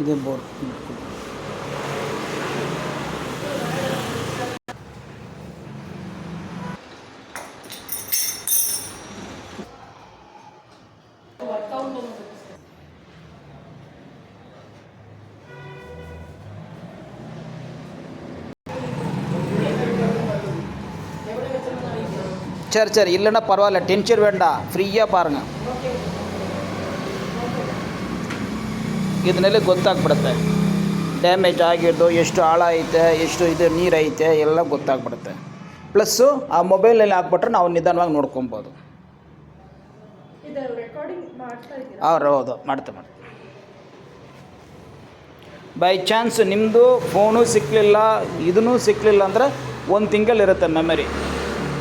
ಇದೇ ಬೋರ್. சரி சரி, இல்லைன்னா பரவாயில்ல, டென்ஷன் வேண்டாம், ಫ್ರೀಯಾಗಿ பாருங்க. ಇದನ್ನೆಲ್ಲ ಗೊತ್ತಾಗ್ಬಿಡುತ್ತೆ, ಡ್ಯಾಮೇಜ್ ಆಗಿದ್ದು ಎಷ್ಟು ಆಳ ಐತೆ, ಎಷ್ಟು ಇದು ನೀರು ಐತೆ ಎಲ್ಲ ಗೊತ್ತಾಗ್ಬಿಡುತ್ತೆ. ಪ್ಲಸ್ಸು ಆ ಮೊಬೈಲಲ್ಲಿ ಹಾಕ್ಬಿಟ್ರೆ ನಾವು ನಿಧಾನವಾಗಿ ನೋಡ್ಕೊಬೋದು. ಹೌದು, ಮಾಡ್ತೆ. ಬೈ ಚಾನ್ಸ್ ನಿಮ್ಮದು ಫೋನು ಸಿಕ್ಕಲಿಲ್ಲ, ಇದೂ ಸಿಕ್ಕಲಿಲ್ಲ ಅಂದರೆ 1 ತಿಂಗಳಿರುತ್ತೆ ಮೆಮರಿ,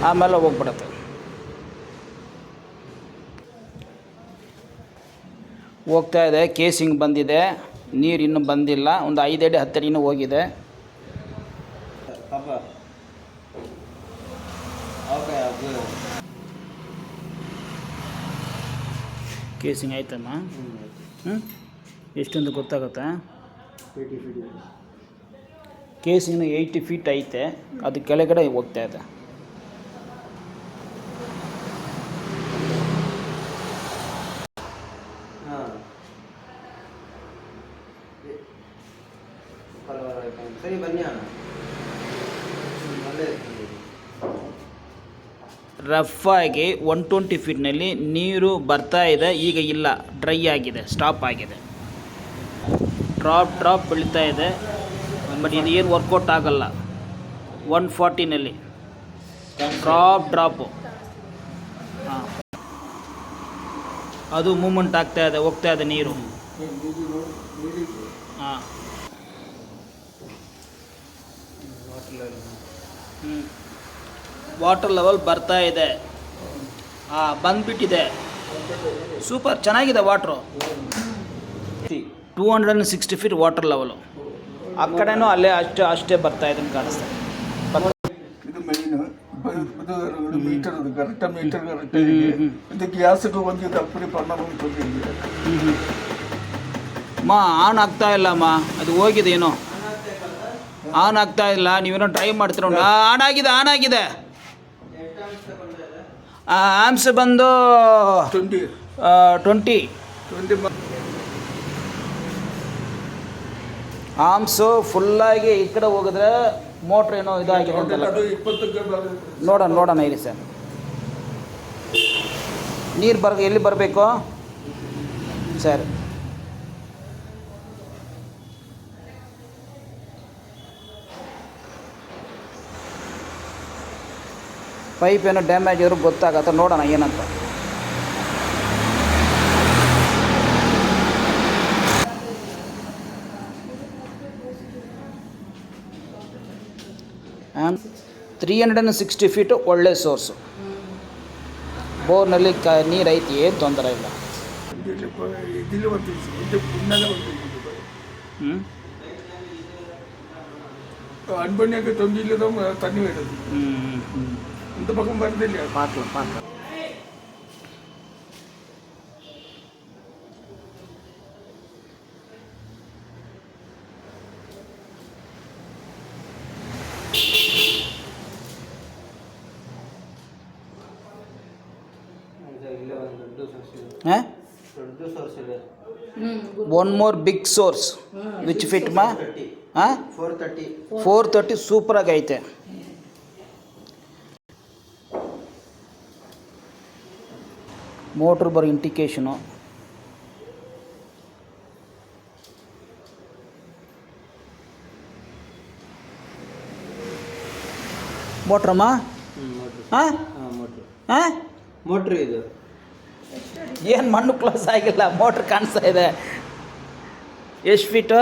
ಆಮೇಲೆ ಹೋಗ್ಬಿಡುತ್ತೆ. ಹೋಗ್ತಾ ಇದೆ, ಕೇಸಿಂಗ್ ಬಂದಿದೆ, ನೀರು ಇನ್ನೂ ಬಂದಿಲ್ಲ, ಒಂದು 5 ಅಡಿ 10 ಅಡಿನೂ ಹೋಗಿದೆ. ಕೇಸಿಂಗ್ ಆಯ್ತಮ್ಮ. ಎಷ್ಟೊಂದು ಗೊತ್ತಾಗುತ್ತಾ? ಕೇಸಿಂಗ್ 80 ಫೀಟ್ ಐತೆ, ಅದು ಕೆಳಗಡೆ ಹೋಗ್ತಾ ಇದೆ. ಸರಿ ಬನ್ನಿ ಅಣ್ಣ. ರಫ್ ಆಗಿ 120 ಫೀಟ್ನಲ್ಲಿ ನೀರು ಬರ್ತಾ ಇದೆ, ಈಗ ಇಲ್ಲ, ಡ್ರೈ ಆಗಿದೆ, ಸ್ಟಾಪ್ ಆಗಿದೆ. ಡ್ರಾಪ್ ಬೀಳ್ತಾ ಇದೆ, ಬಟ್ ಇದು ಏನು ವರ್ಕೌಟ್ ಆಗಲ್ಲ. 140ನಲ್ಲಿ ಡ್ರಾಪು, ಹಾಂ, ಅದು ಮೂಮೆಂಟ್ ಆಗ್ತಾ ಇದೆ, ಹೋಗ್ತಾ ಇದೆ ನೀರು. ಹಾಂ, ವಾಟರ್ ಲೆವೆಲ್ ಬರ್ತಾ ಇದೆ, ಬಂದ್ಬಿಟ್ಟಿದೆ. ಸೂಪರ್, ಚೆನ್ನಾಗಿದೆ ವಾಟ್ರು. 260 feet water level. ಆ ಕಡೆನೂ ಅಲ್ಲೇ ಅಷ್ಟೇ ಬರ್ತಾ ಇದೆ ಅಂತ ಕಾಣಿಸ್ತಾ. ಇದು main metre, correct metre correct. ಇದು ಗ್ಯಾಸ್ಗೆ ಒಂದು ಅಪ್ಪಡಿ ಪಣ್ಣ ಆನ್ ಆಗ್ತಾ ಇಲ್ಲಮ್ಮ, ಅದು ಹೋಗಿದೆ, ಏನೋ ಆನ್ ಆಗ್ತಾ ಇಲ್ಲ. ನೀವೇನೋ ಟ್ರೈ ಮಾಡ್ತೀರ. ಆನ್ ಆಗಿದೆ. ಆಮ್ಸ್ ಬಂದು 20 ಆಮ್ಸು ಫುಲ್ಲಾಗಿ ಈ ಕಡೆ ಹೋಗಿದ್ರೆ ಮೋಟ್ರ್ ಏನೋ ಇದಾಗಿದೆ ಅಂತಲ್ಲ. ನೋಡೋಣ ಇರಿ ಸರ್, ನೀರು ಎಲ್ಲಿ ಬರಬೇಕು ಸರ್? ಪೈಪ್ ಏನೋ ಡ್ಯಾಮೇಜ್ ಇದ್ರೂ ಗೊತ್ತಾಗತ್ತೆ, ನೋಡೋಣ ಏನಂತ. ಆ್ಯಂಡ್ 360 ಫೀಟು ಒಳ್ಳೆ ಸೋರ್ಸು. ಬೋರ್ನಲ್ಲಿ ನೀರು ಐತಿ, ಏನು ತೊಂದರೆ ಇಲ್ಲ. அன்பண்ணியாக்கு தொண்டியில் தான் தண்ணி வருது. இந்த பக்கம் வருது இல்லையா? பார்க்கலாம். One more big source. Which fit ma? 430 super ಆಗೈತೆ. ಮೋಟ್ರ್ ಬರೋ ಇಂಡಿಕೇಶನು. ಮೋಟ್ರಮ್ಮ? ಮೋಟ್ರ್ ಇದು ಏನು ಮಣ್ಣು ಕ್ಲೋಸ್ ಆಗಿಲ್ಲ, ಮೋಟ್ರ್ ಕಾಣಿಸ್ತಾ ಇದೆ. ಎಷ್ಟು ಫೀಟು?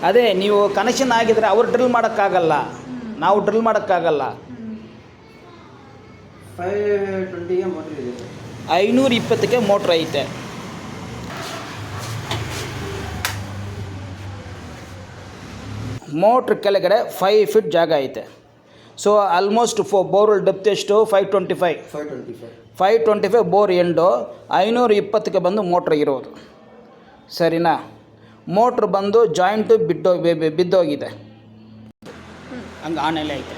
ಅದೇ ನೀವು ಕನೆಕ್ಷನ್ ಆಗಿದ್ರೆ ಅವ್ರು ಡ್ರಿಲ್ ಮಾಡೋಕ್ಕಾಗಲ್ಲ, ನಾವು ಡ್ರಿಲ್ ಮಾಡೋಕ್ಕಾಗಲ್ಲ. 520ಗೆ ಮೋಟ್ರ್ ಇದೆ, 520ಕ್ಕೆ ಮೋಟ್ರ್ ಐತೆ. ಮೋಟ್ರ್ ಕೆಳಗಡೆ 5 ಫೀಟ್ ಜಾಗ ಐತೆ. ಸೊ ಆಲ್ಮೋಸ್ಟ್ ಬೋರ್ವೆಲ್ ಡೆಪ್ತ್ ಎಷ್ಟು? 525. 525 ಬೋರ್ ಎಂಡು 520ಕ್ಕೆ ಬಂದು ಮೋಟ್ರ್ ಇರೋದು, ಸರಿನಾ? ಮೋಟ್ರ್ ಬಂದು ಜಾಯಿಂಟು ಬಿದ್ದೋಗಿದೆ, ಹಂಗೆ ಆನೆಲೆ ಐತೆ.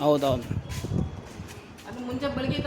ಹೌದೌದು. ಅದು ಮುಂಚೆ ಬೆಳಿಗ್ಗೆ